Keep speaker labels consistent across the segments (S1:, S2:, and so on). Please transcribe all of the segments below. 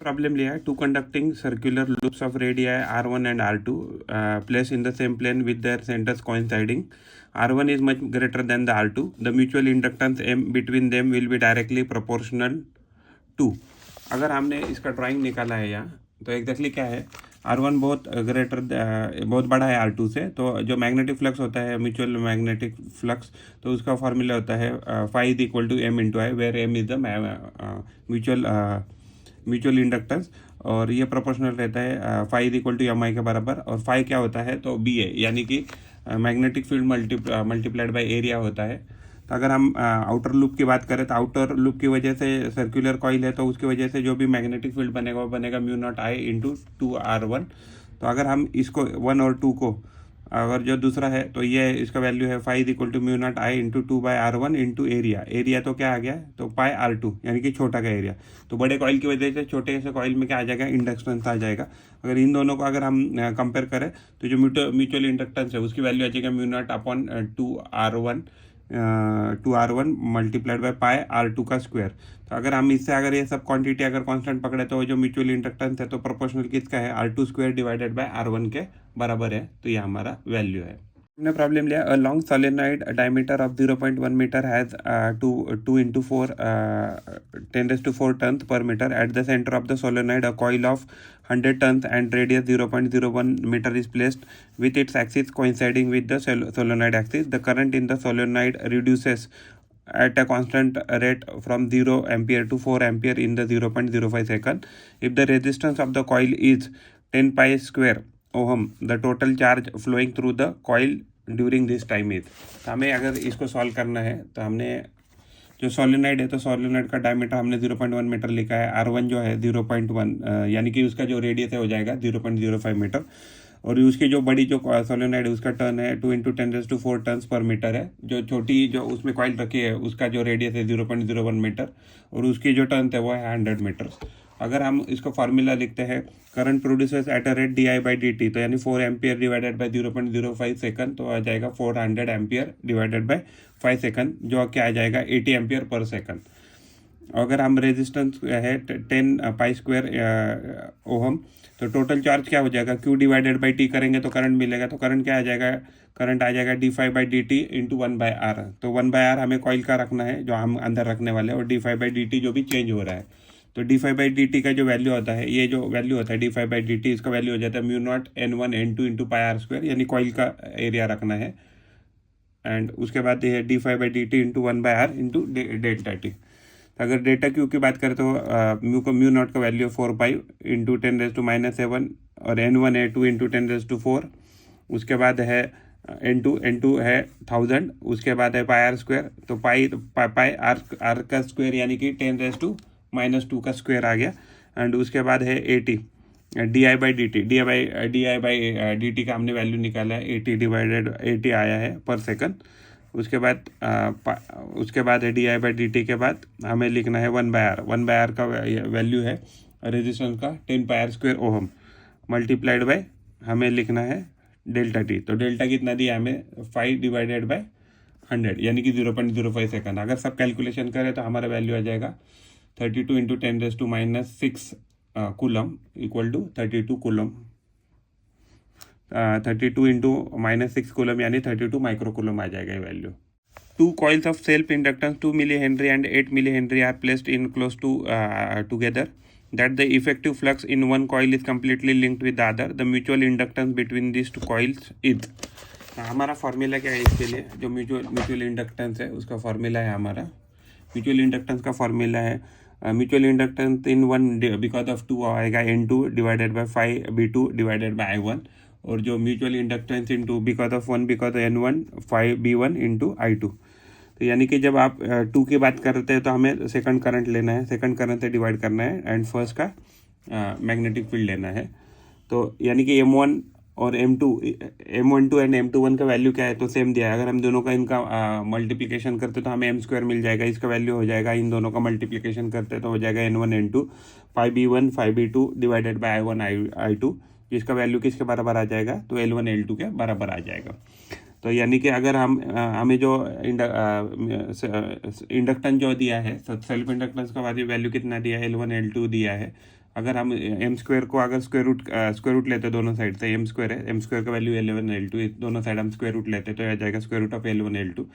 S1: Problem लिया है, two conducting circular loops of radii R1 and R2 placed in the same plane with their centers coinciding. R1 is much greater than the R2. The mutual inductance M between them will be directly proportional to. अगर हमने इसका drawing निकाला है यहाँ, तो exactly क्या है, R1 बहुत बड़ा है R2 से, तो जो मैग्नेटिक फ्लक्स होता है, म्यूचुअल मैग्नेटिक फ्लक्स, तो उसका फॉर्मूला होता है phi is equal to M into I, where M is the mutual inductance, और ये प्रोपोर्शनल रहता है phi is equal to Mi के बराबर। और phi क्या होता है, तो B है, यानी कि magnetic field multiplied by area होता है। तो अगर हम आउटर लूप की बात करें, तो आउटर लूप की वजह से सर्कुलर कॉइल है, तो उसकी वजह से जो भी मैग्नेटिक फील्ड बनेगा वो बनेगा mu naught I into 2R1। तो अगर हम इसको 1 और 2 को, अगर जो दूसरा है तो ये इसका वैल्यू है phi is equal to mu naught I into 2/R1 into area. Area तो क्या आ गया, तो पाई R2, यानी कि छोटा का एरिया। तो बड़े कॉइल की वजह से छोटे से कॉइल में क्या आ जाएगा, इंडक्टेंस आ जाएगा। अगर इन दोनों को अगर हम कंपेयर करें, तो जो म्यूचुअल इंडक्टेंस है उसकी वैल्यू आ जाएगा mu naught upon 2R1 multiplied by pi R2 का स्क्वायर। तो अगर हम इससे अगर ये सब क्वांटिटी अगर कांस्टेंट पकड़े, तो जो म्यूचुअल इंडक्टेंस है तो प्रोपोर्शनल किसका है, R2 square divided by R1 के बराबर है। तो ये हमारा वैल्यू है। हमने प्रॉब्लम लिया, a long solenoid diameter of 0.1 metre has 2 into 4 10⁴ turns per metre. At the centre of the solenoid a coil of 100 turns and radius 0.01 metre is placed with its axis coinciding with the solenoid axis. The current in the solenoid reduces at a constant rate from 0 ampere to 4 ampere in the 0.05 second. If the resistance of the coil is 10 pi square ohm, the total charge flowing through the coil during this time is. तो हमें अगर इसको solve करना है, तो हमने जो solenoid है, तो सोलेनॉइड का डायमीटर हमने 0.1 मीटर लिखा है। R1 जो है 0.1, यानी कि उसका जो रेडियस है हो जाएगा 0.05 मीटर। और उसकी जो बड़ी जो सोलेनॉइड है उसका टर्न है 2 × 10⁴ टर्न्स पर मीटर है। जो छोटी जो उसमें कॉइल रखी है उसका जो रेडियस है 0.01 मीटर, और उसकी जो टर्न है वो है 100 मीटर। अगर हम इसको फार्मूला लिखते हैं, current producers at a rate di/dt, तो यानी 4 एम्पियर डिवाइडेड बाय 0.05 सेकंड, तो आ जाएगा 400 एम्पियर डिवाइडेड बाय 5 सेकंड, जो क्या आ जाएगा 80 एम्पियर पर सेकंड। अगर हम रेजिस्टेंस है 10 पाई स्क्वायर ओहम, तो टोटल चार्ज क्या हो जाएगा, Q डिवाइडेड बाई T करेंगे तो करंट मिलेगा। तो करंट क्या आ जाएगा, करंट आ जाएगा d∅/dt इंटू 1/R। तो 1/R हमें कॉइल का रखना है जो हम अंदर रखने वाले हैं, और d∅/dt जो भी चेंज हो रहा है। तो d∅/dt का जो वैल्यू होता है, ये जो वैल्यू होता है d∅/dt, इसका वैल्यू हो जाता है mu naught N1 N2 into pi R², यानी कॉइल का एरिया रखना है। एंड उसके बाद ये d∅/dt into 1/R into delta T. अगर डेटा क्यू की बात करें, तो म्यू नॉट का वैल्यू 4 पाई इंटू 10⁻⁷, और N1 है 2 × 10⁴। उसके बाद है N2 है 1000। उसके बाद है पाई R², तो पाई R का स्क्वायर यानी कि 10⁻² का स्क्वायर आ गया। एंड उसके बाद है 80 di/dt का हमने वैल्यू निकाला है 80 आया है पर सेकंड। उसके बाद है di/dt के बाद हमें लिखना है 1/R। 1/R का वैल्यू है रेजिस्टेंस का 10 पाई R² ओहम, मल्टीप्लाइड बाय हमें लिखना है डेल्टा टी। तो डेल्टा कितना दिया हमें 5 डिवाइडेड बाय 100, यानी कि 0.05 सेकंड। अगर सब कैलकुलेशन करें तो हमारा वैल्यू आ जाएगा 32 × 10⁻⁶ coulomb equal to 32 coulomb, 32 × -6 coulomb यानी 32 माइक्रो कूलम आ जाएगा ये value. 2 coils of self inductance 2 millihenry and 8 millihenry are placed in close to together, that the effective flux in one coil is completely linked with the other. The mutual inductance between these two coils is. हमारा formula क्या है इसके लिए, जो mutual inductance है उसका formula है, हमारा म्यूचुअल इंडक्टेंस का फॉर्मूला है mutual inductance in 1 because of 2 आएगा N2 divided by 5B2 divided by I1, और जो mutual inductance in 2 because of 1 because N1 5B1 into I2। तो यानी कि जब आप 2 की बात करते हैं तो हमें सेकंड करंट लेना है, सेकंड करंट से डिवाइड करना है, एंड फर्स्ट का मैग्नेटिक फील्ड लेना है। तो यानी कि M1 और M12 एंड M21 का वैल्यू क्या है, तो सेम दिया है। अगर हम दोनों का इनका मल्टीप्लिकेशन करते तो हमें M² मिल जाएगा, इसका वैल्यू हो जाएगा, इन दोनों का मल्टीप्लिकेशन करते तो हो जाएगा N1 N2 5B1 5B2 divided by I1 I2, जिसका वैल्यू किसके बराबर आ जाएगा, तो L1 L2 के बराबर आ जाएगा। तो यानी कि अगर हमें जो इंडक्टेंस जो दिया है, सेल्फ इंडक्टेंस का वैल्यू कितना दिया है, L1 L2 दिया है, अगर हम एम स्क्वायर को अगर स्क्वायर रूट लेते दोनों साइड से, एम स्क्वायर है, एम स्क्वायर का वैल्यू L1 L2, दोनों साइड हम स्क्वायर रूट लेते तो आ जाएगा square root of L1 L2।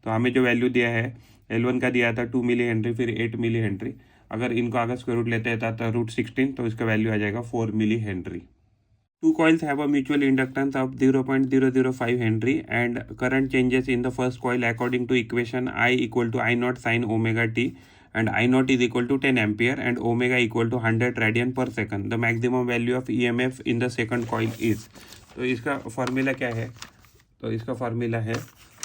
S1: तो हमें जो वैल्यू दिया है L1 का दिया था 2 मिली हेनरी, फिर 8 मिली हेनरी। अगर इनको अगर स्क्वायर रूट लेते हैं तो रूट 16, तो इसका वैल्यू आ जाएगा 4 milli henry. Two coils have a mutual inductance of 0.005 Henry and current changes in the first coil according to equation I equal to I naught sin omega t and I naught is equal to 10 ampere and omega equal to 100 radian per second. The maximum value of EMF in the second coil is। तो इसका formula क्या है? तो इसका formula है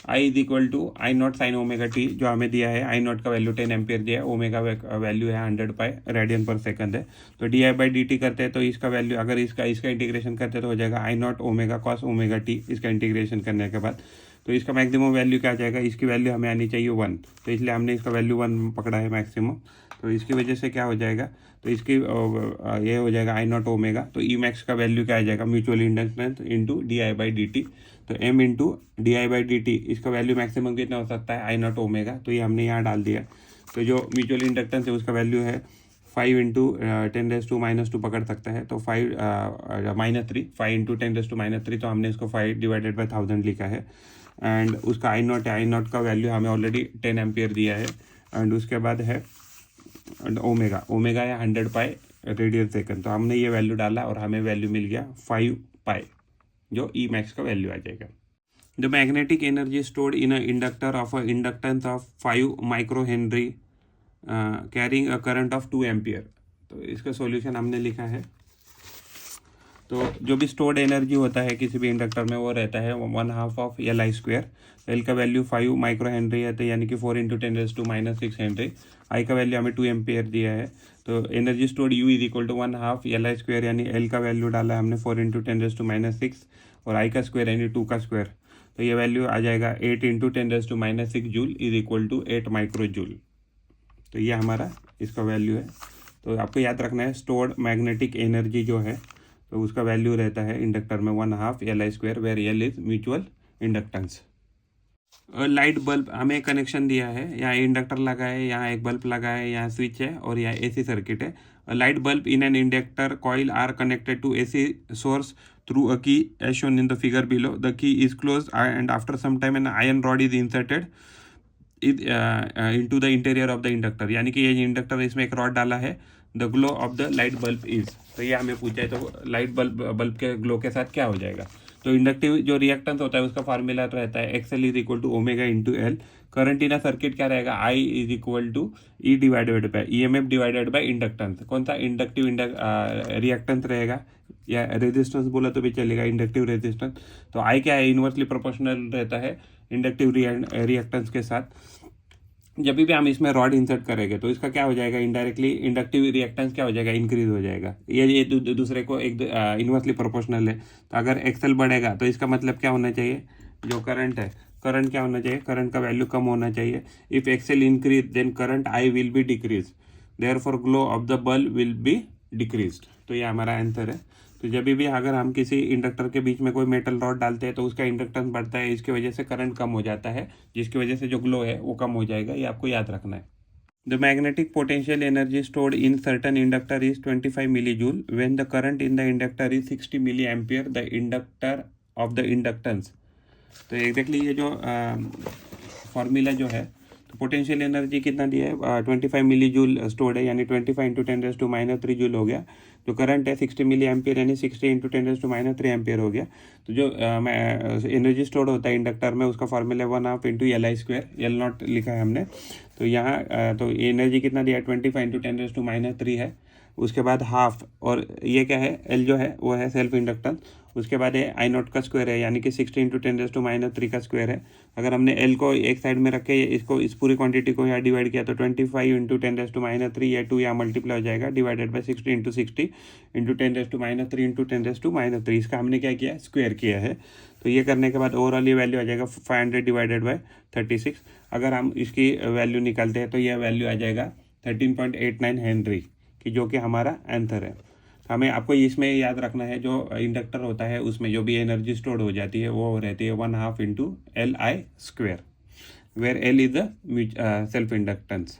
S1: I is equal to I naught sine omega T, जो हमें दिया है आई नॉट का वैल्यू 10 एम्पियर दिया है, ओमेगा वैल्यू है 100 पाई रेडियन पर सेकंड है। तो D I by D T करते हैं तो इसका वैल्यू अगर इसका इंटीग्रेशन करते हैं तो हो जाएगा I naught omega cos omega T, इसका इंटीग्रेशन करने के बाद। तो इसका मैक्सिमम वैल्यू क्या आ जाएगा? इसकी वैल्यू हमें आनी चाहिए 1, तो इसलिए हमने इसका वैल्यू 1 पकड़ा है मैक्सिमम। तो इसकी वजह से क्या हो जाएगा? तो इसकी ये हो जाएगा आई नॉट ओमेगा। तो ई मैक्स का वैल्यू क्या आ जाएगा? Mutual inductance into D I by D T. तो M into D I by D T, इसका वैल्यू मैक्सिमम कितना हो सकता है? I naught omega. तो ये हमने यहाँ डाल दिया। तो जो म्यूचुअल इंडक्टेंस है उसका वैल्यू है 5 इंटू 10⁻⁻² पकड़ सकता है, तो 5 -3, 5 इंटू 10⁻⁻3, तो हमने इसको 5 डिवाइडेड बाई 1000 लिखा है। एंड उसका आई नॉट का वैल्यू हमें ऑलरेडी 10 एम्पियर दिया है। एंड उसके बाद है ओमेगा है 100 पाई रेडियन सेकंड। तो हमने ये वैल्यू डाला और हमें वैल्यू मिल गया 5 पाई, जो ई मैक्स का वैल्यू आ जाएगा। The magnetic energy stored in a inductor of a inductance of 5 micro Henry carrying a current of 2 ampere. तो इसका सॉल्यूशन हमने लिखा है। तो जो भी स्टोर्ड एनर्जी होता है किसी भी इंडक्टर में वो रहता है 1/2 ऑफ Li²। एल का वैल्यू 5 माइक्रो हेनरी है, तो यानी कि 4 इंटू 10⁻⁻6 हेनरी। आई का वैल्यू हमें 2 एम्पियर दिया है। तो energy stored U is equal to 1/2 Li², यानी एल का वैल्यू डाला है हमने 4 इंटू 10⁻⁻6 और आई का स्क्वायर यानी 2 का स्क्वायर। तो ये वैल्यू आ जाएगा 8 into 10⁻⁻6 joule is equal to 8 micro joule. तो ये हमारा इसका वैल्यू है। तो आपको याद रखना है स्टोर्ड मैग्नेटिक एनर्जी जो है तो उसका वैल्यू रहता है इंडक्टर में 1/2 Li², where L is mutual inductance. Light bulb हमें कनेक्शन दिया है, यहाँ इंडक्टर लगा है, यहाँ एक बल्ब लगा है, यहाँ स्विच है और यहाँ एसी सर्किट है। Light bulb in an inductor coil are connected to AC source through a key as shown in the figure below. The key is closed and after some time an iron rod is inserted into the interior of the inductor। यानी कि ये inductor इसमें एक rod डाला है। The glow of the light bulb is, तो ये हमें पूछा है तो लाइट बल्ब के ग्लो के साथ क्या हो जाएगा? तो इंडक्टिव जो रिएक्टेंस होता है उसका फार्मूला रहता है XL is equal to omega into L. Current in a circuit क्या रहेगा? I is equal to E divided by EMF divided by inductance. कौन सा? इंडक्टिव रिएक्टेंस रहेगा या रेजिस्टेंस बोला तो भी चलेगा, इंडक्टिव रेजिस्टेंस। तो आई क्या है? इन्वर्सली प्रोपोर्शनल रहता है इंडक्टिव रिएक्टेंस के साथ। जब भी हम इसमें रॉड इंसर्ट करेंगे तो इसका क्या हो जाएगा? इनडायरेक्टली इंडक्टिव रिएक्टेंस क्या हो जाएगा? इंक्रीज हो जाएगा। ये दूसरे को एक इन्वर्सली प्रोपोर्शनल है। तो अगर एक्सेल बढ़ेगा तो इसका मतलब क्या होना चाहिए? जो करंट है, करंट क्या होना चाहिए? करंट का वैल्यू कम होना चाहिए। If X L increase then current I will be decrease, therefore glow of the bulb will be decrease. तो ये हमारा आंसर है। तो जब भी अगर हम किसी इंडक्टर के बीच में कोई मेटल रॉड डालते हैं तो उसका इंडक्टेंस बढ़ता है, इसकी वजह से करंट कम हो जाता है, जिसकी वजह से जो ग्लो है वो कम हो जाएगा। ये आपको याद रखना है। The magnetic potential energy stored in certain inductor is 25 milli joule when the current in the inductor is 60 milli ampere the inductor of the inductance. तो एग्जैक्टली ये जो फॉर्मूला जो है, तो पोटेंशियल एनर्जी कितना दिया है? 25 मिली जूल स्टोर्ड है, यानी 25 इंटू 10⁻³ जूल हो गया। जो करंट है 60 मिली एम्पियर, यानी 60 इंटू 10⁻³ एम्पियर हो गया। तो जो एनर्जी स्टोर्ड होता है इंडक्टर में उसका formula 1/2 into Li², L not लिखा है हमने। तो यहाँ तो एनर्जी कितना दिया है? 25 इंटू 10⁻³ है। उसके बाद हाफ, और ये क्या है? एल जो है वो है सेल्फ इंडक्टेंस। उसके बाद है आई नॉट का स्क्वायर है, यानी कि 60 इंटू 10⁻³ का स्क्वायर है। अगर हमने एल को एक साइड में रखे इसको इस पूरी क्वांटिटी को यहाँ डिवाइड किया तो 25 इंटू 10⁻³ या 2 यहाँ मल्टीप्लाई हो जाएगा, divided by 60 into 60 into 10⁻³ into 10⁻⁻3। इसका हमने क्या किया? स्क्वायर किया है। तो ये करने के बाद ओवरऑल ये वैल्यू आ जाएगा 500 डिवाइडेड बाई 36। अगर हम इसकी वैल्यू निकालते हैं तो यह वैल्यू आ जाएगा 13.89 हेनरी की, जो कि हमारा आंसर है। हमें आपको इसमें याद रखना है जो इंडक्टर होता है उसमें जो भी एनर्जी स्टोर्ड हो जाती है वो रहती है 1/2 into Li², where L is the self inductance.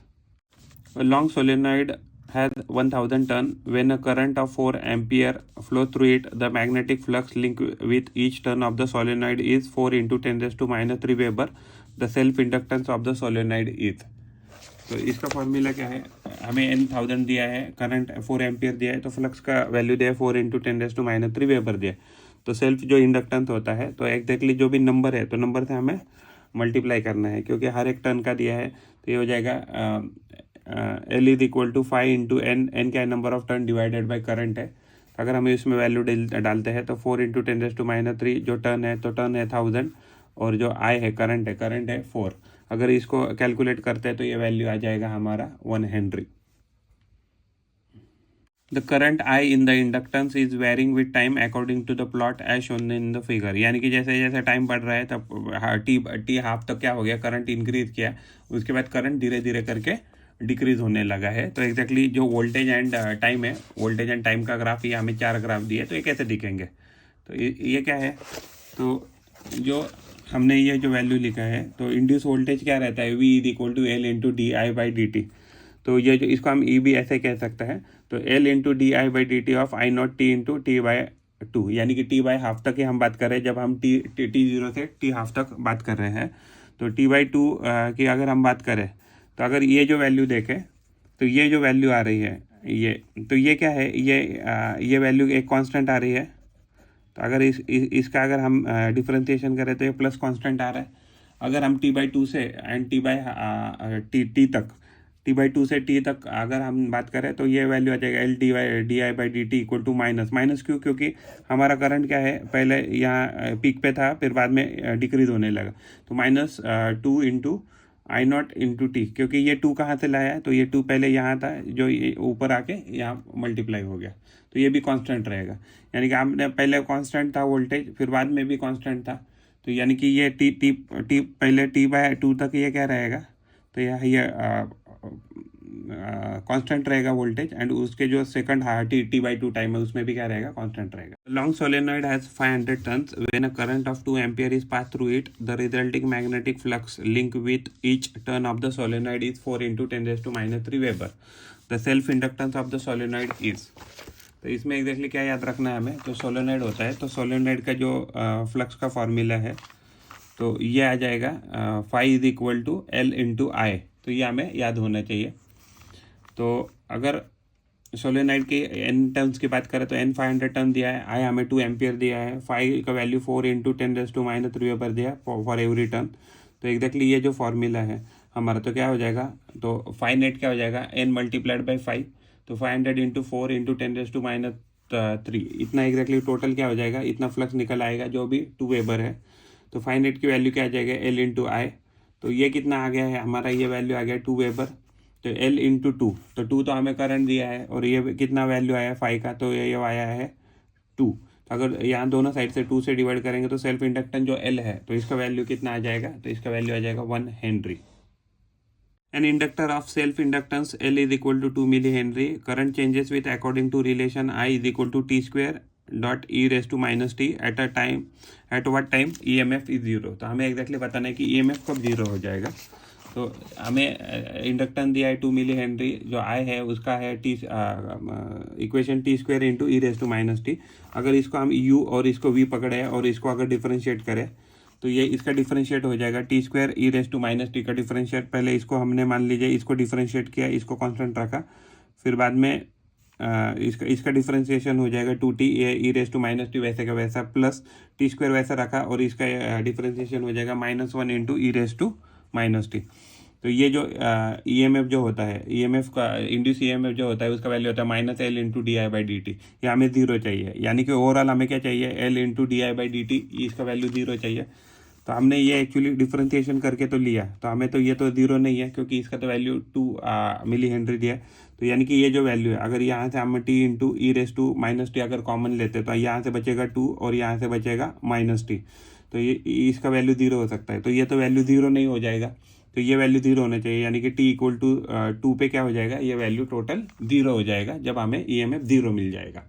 S1: Long solenoid has 1000 turn. When a current of 4 ampere flow through it, the magnetic flux link with each turn of the solenoid is 4 into 10 raised to minus 3 Weber. The self inductance of the solenoid is. तो इसका formula क्या है, हमें n1000 दिया है, current 4 ampere दिया है, तो फ्लक्स का वैल्यू दिया है 4 into 10 raise to minus 3 weber दिया है। तो सेल्फ जो इंडक्टेंस होता है, तो एग्जैक्टली जो भी नंबर है तो नंबर से हमें मल्टीप्लाई करना है, क्योंकि हर एक टर्न का दिया है। तो ये हो जाएगा L is equal to 5 into N क्या है, number of turn divided by current है। अगर हम इसमें वैल्यू डालते हैं तो 4 इंटू 10 रेज़ टू माइनस 3 जो टर्न है, तो टर्न है 1000 और जो आई है करंट है 4। अगर इसको कैलकुलेट करते हैं तो ये वैल्यू आ जाएगा हमारा 1 henry. The current I in the inductance is varying with time according to the plot as shown in the figure. यानी कि जैसे जैसे टाइम बढ़ रहा है तब टी हाफ तक क्या हो गया, करंट इंक्रीज किया, उसके बाद करंट धीरे धीरे करके डिक्रीज होने लगा है। तो एग्जैक्टली जो वोल्टेज एंड टाइम है, वोल्टेज एंड टाइम का ग्राफ ये हमें 4 ग्राफ दिए, तो ये कैसे दिखेंगे। तो ये क्या है, तो जो हमने ये जो वैल्यू लिखा है, तो इंड्यूस वोल्टेज क्या रहता है, V is equal to L into D I by D T. तो ये जो इसको हम ई भी ऐसे कह सकते हैं, तो L into D I by D T of I not T into T by 2, यानी कि टी बाई हाफ तक ही हम बात कर रहे हैं। जब हम टी 0 से टी हाफ तक बात कर रहे हैं, तो टी बाई 2 की अगर हम बात करें, तो अगर ये जो वैल्यू देखें, तो ये जो वैल्यू आ रही है ये, तो ये क्या है, ये वैल्यू एक कांस्टेंट आ रही है। तो अगर इसका अगर हम डिफरेंशिएशन करें तो ये प्लस कांस्टेंट आ रहा है। अगर हम टी बाई 2 से एंड टी बाई 2 से टी तक अगर हम बात करें, तो ये वैल्यू आ जाएगा L D I by D T equal to minus क्यों, क्योंकि हमारा करंट क्या है, पहले यहाँ पीक पे था, फिर बाद में डिक्रीज होने लगा। तो -2 into I not into T, क्योंकि ये 2 कहाँ से लाया है, तो ये 2 पहले यहाँ था, जो ये ऊपर आके यहाँ मल्टीप्लाई हो गया, तो ये भी कांस्टेंट रहेगा। यानी कि आपने पहले कांस्टेंट था वोल्टेज, फिर बाद में भी कांस्टेंट था, तो यानी कि ये टी पहले टी बाई 2 तक ये क्या रहेगा, तो ये कांस्टेंट रहेगा वोल्टेज, एंड उसके जो सेकंड टी बाई 2 टाइम है उसमें भी क्या रहेगा, कांस्टेंट रहेगा। Long solenoid has 500 turns. When a current of 2 ampere is pass through it, the resulting magnetic flux link with each turn of the solenoid is 4 into 10 raise to minus 3 weber. The self inductance of the solenoid is. तो इसमें exactly क्या याद रखना है हमें, तो solenoid होता है, तो सोलेनॉइड का जो फ्लक्स का फॉर्मूला है, तो ये आ जाएगा phi is equal to L into I. तो ये हमें याद होना चाहिए। तो अगर सोलेनॉइड के एन टर्न्स की बात करें, तो एन 500 टर्न दिया है, आई हमें 2 एम्पियर दिया है, फाई का value 4 into 10 raise to minus 3 weber दिया फॉर एवरी टर्न। तो एग्जैक्टली ये जो फॉर्मूला है हमारा, तो क्या हो जाएगा, तो फाई नेट क्या हो जाएगा, एन मल्टीप्लाइड बाई 5, तो 500 into 4 into 10 raise to minus 3, इतना एग्जैक्टली टोटल क्या हो जाएगा, इतना फ्लक्स निकल आएगा, जो भी 2 वेबर है। तो फाई नेट की वैल्यू क्या आ जाएगा, एल इंटू आई। तो ये कितना आ गया है हमारा, ये वैल्यू आ गया 2 वेबर। तो एल इंटू 2, तो 2 तो हमें करंट दिया है, और ये कितना वैल्यू आया 5 का, तो ये आया है 2। तो अगर यहाँ दोनों साइड से 2 से डिवाइड करेंगे, तो सेल्फ इंडक्टेंस जो एल है, तो इसका वैल्यू कितना आ जाएगा, तो इसका वैल्यू आ जाएगा 1 Henry. An inductor of self-inductance L is equal to 2 millihenry. Current changes with according to relation I is equal to t square dot e raised to minus t at a time, at what time EMF is 0। तो हमें exactly बताना है कि EMF कब 0 हो जाएगा। तो हमें इंडक्टेंस दिया है 2 मिली हेनरी, जो आई है उसका है equation t square into e raise to minus t. अगर इसको हम यू और इसको वी पकड़े और इसको अगर डिफरेंशिएट करें, तो ये इसका डिफरेंशिएट हो जाएगा t square e raise to minus t का डिफरेंशिएट। पहले इसको हमने मान लीजिए इसको डिफरेंशिएट किया, इसको कांस्टेंट रखा, फिर बाद में इसका डिफरेंशिएशन हो जाएगा 2t e raise to minus t वैसे का वैसा, प्लस टी स्क्वायर वैसा रखा, और इसका डिफरेंशिएशन हो जाएगा -1 into e raise to minus t. तो ये जो EMF जो होता है, EMF का इंड्यूस EMF जो होता है, उसका वैल्यू होता है -L into D I by D T. ये हमें 0 चाहिए, यानी कि ओवरऑल हमें क्या चाहिए, L into D I by D T, इसका वैल्यू 0 चाहिए। तो हमने ये एक्चुअली डिफरेंशिएशन करके तो लिया, तो हमें तो ये तो 0 नहीं है, क्योंकि इसका तो वैल्यू 2 मिली हेनरी दिया। तो यानी कि ये जो वैल्यू है, अगर यहाँ से हम t into e raise to minus t अगर कॉमन लेते, तो यहाँ से बचेगा 2 और यहाँ से बचेगा -t। तो ये इसका वैल्यू 0 हो सकता है, तो ये तो वैल्यू 0 नहीं हो जाएगा, तो ये वैल्यू 0 होना चाहिए, यानी कि t इक्वल टू 2 पे क्या हो जाएगा, ये वैल्यू टोटल 0 हो जाएगा जब हमें EMF 0 मिल जाएगा।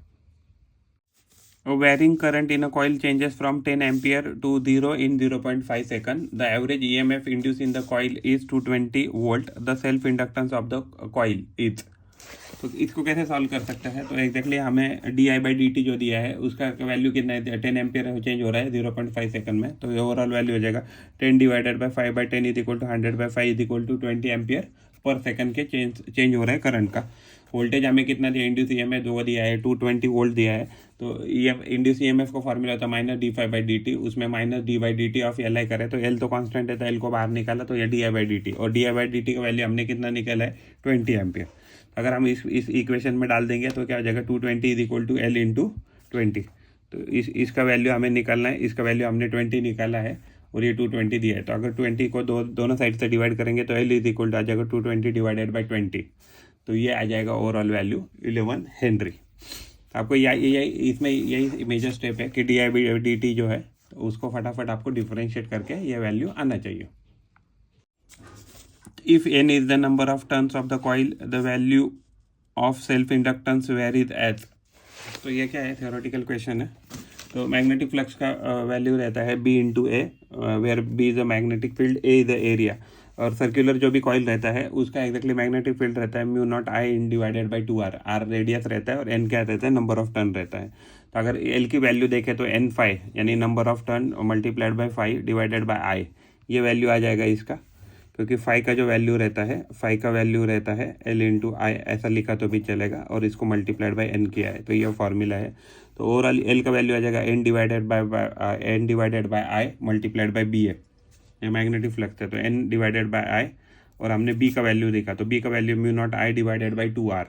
S1: Varying current in a coil changes from 10 ampere to 0 in 0.5 second. The average EMF induced in the coil is 220 volt. The self inductance of the coil is। तो इसको कैसे सॉल्व कर सकते हैं? तो एग्जैक्टली हमें di/dt जो दिया है उसका वैल्यू कितना है, 10 एम्पियर चेंज हो रहा है 0.5 सेकंड में, तो ओवरऑल वैल्यू हो जाएगा 10 divided by 5/10 is equal to 100/5 is equal to 20 ampere पर सेकंड के चेंज हो रहा है करंट का। वोल्टेज हमें कितना दिया, इंड्यूस ईएमएफ जो दिया है 220 वोल्ट दिया है, तो इंड्यूस ईएमएफ का फॉर्मूला होता है -d∅/dt, उसमें -d/dt ऑफ एल आई करे तो एल तो कांस्टेंट है, तो एल को बाहर निकाला तो ये di/dt, और di/dt का वैल्यू हमने कितना निकाला है 20 एम्पियर। अगर हम इस इक्वेशन में डाल देंगे तो क्या हो जाएगा 220 is equal to L into 20। तो इसका वैल्यू हमें निकालना है, इसका वैल्यू हमने 20 निकाला है और ये 220 दिया है, तो अगर 20 को दोनों साइड से डिवाइड करेंगे तो एल इज इक्वल टू आ जाएगा 220 डिवाइडेड बाई 20, तो ये आ जाएगा ओवरऑल वैल्यू 11 हेनरी। आपको इसमें यही मेजर स्टेप है कि di/dt जो है तो उसको फटाफट आपको डिफरेंशिएट करके ये वैल्यू आना चाहिए। If n is the number of turns of the coil, the value of self inductance varies as, तो ये क्या है, theoretical question है। तो मैग्नेटिक फ्लक्स का वैल्यू रहता है b into a, where b is a magnetic field, a is the area, और सर्कुलर जो भी कॉइल रहता है उसका एग्जैक्टली मैग्नेटिक फील्ड रहता है μ0 I divided by 2r, r radius रहता है और n क्या रहता है, नंबर ऑफ टर्न रहता है। तो अगर l की वैल्यू देखें तो n फाई यानी number of turn multiplied by 5 divided by i, ये वैल्यू आ जाएगा इसका, क्योंकि फाई का जो वैल्यू रहता है, फाई का वैल्यू रहता है एल इंटू आई, ऐसा लिखा तो भी चलेगा, और इसको मल्टीप्लाइड बाई एन किया है, तो ये फॉर्मूला है। तो ओवरऑल एल का वैल्यू आ जाएगा N divided by I multiplied by B है, ये मैग्नेटिक फ्लक्स है, तो एन डिवाइडेड बाई आई, और हमने बी का वैल्यू देखा तो बी का value μ0 I divided by 2r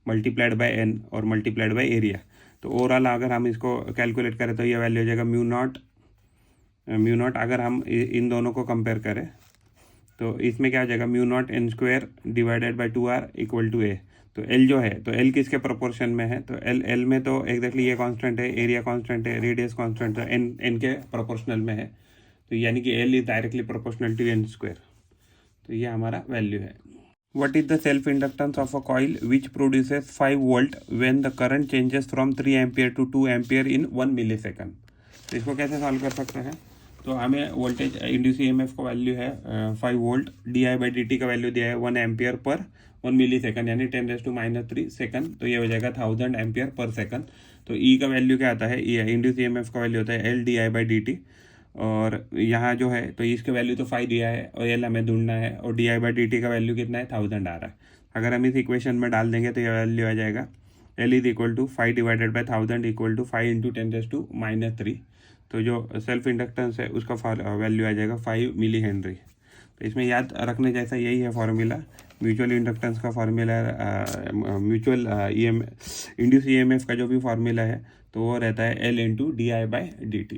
S1: multiplied by N और मल्टीप्लाइड बाई एरिया। तो ओवरऑल अगर हम इसको कैलकुलेट करें तो ये वैल्यू हो जाएगा μ0 अगर हम इन दोनों को कंपेयर करें तो इसमें क्या हो जाएगा μ0 n² divided by 2r equal to A. तो एल जो है, तो एल किसके प्रोपोर्शन में है, तो एल में तो एग्जैक्टली ये कांस्टेंट है, एरिया कांस्टेंट है, रेडियस कांस्टेंट है, एन के प्रोपोर्शनल में है, तो यानी कि L is directly proportional to n², तो ये हमारा वैल्यू है। What is the self inductance of a coil which produces 5 volt when the current changes from 3 ampere to 2 ampere in 1 millisecond. तो इसको कैसे सॉल्व कर सकते हैं? तो हमें वोल्टेज इंड्यूस ईएमएफ का वैल्यू है 5 वोल्ट, di/dt का वैल्यू दिया है 1 एम्पियर पर 1 मिली सेकंड यानी 10⁻³ सेकंड, तो ये हो जाएगा 1000 एम्पियर पर सेकंड। तो ई का वैल्यू क्या आता है, इंड्यूस ईएमएफ का वैल्यू होता है एल di/dt, और यहाँ जो है तो इसका वैल्यू तो 5 दिया है और एल हमें ढूंढना है, और di/dt का वैल्यू कितना है 1000 आ रहा है। अगर हम इस इक्वेशन में डाल देंगे तो ये वैल्यू आ जाएगा L is equal to 5 divided by 1000 equal to 5 into 10⁻³ तो जो सेल्फ इंडक्टेंस है उसका वैल्यू आ जाएगा 5 मिली हेनरी। तो इसमें याद रखने जैसा यही है फॉर्मूला, म्यूचुअल इंडक्टेंस का फॉर्मूला, म्यूचुअल इंड्यूस ईएमएफ का जो भी फॉर्मूला है तो वो रहता है एल इंटू di/dt।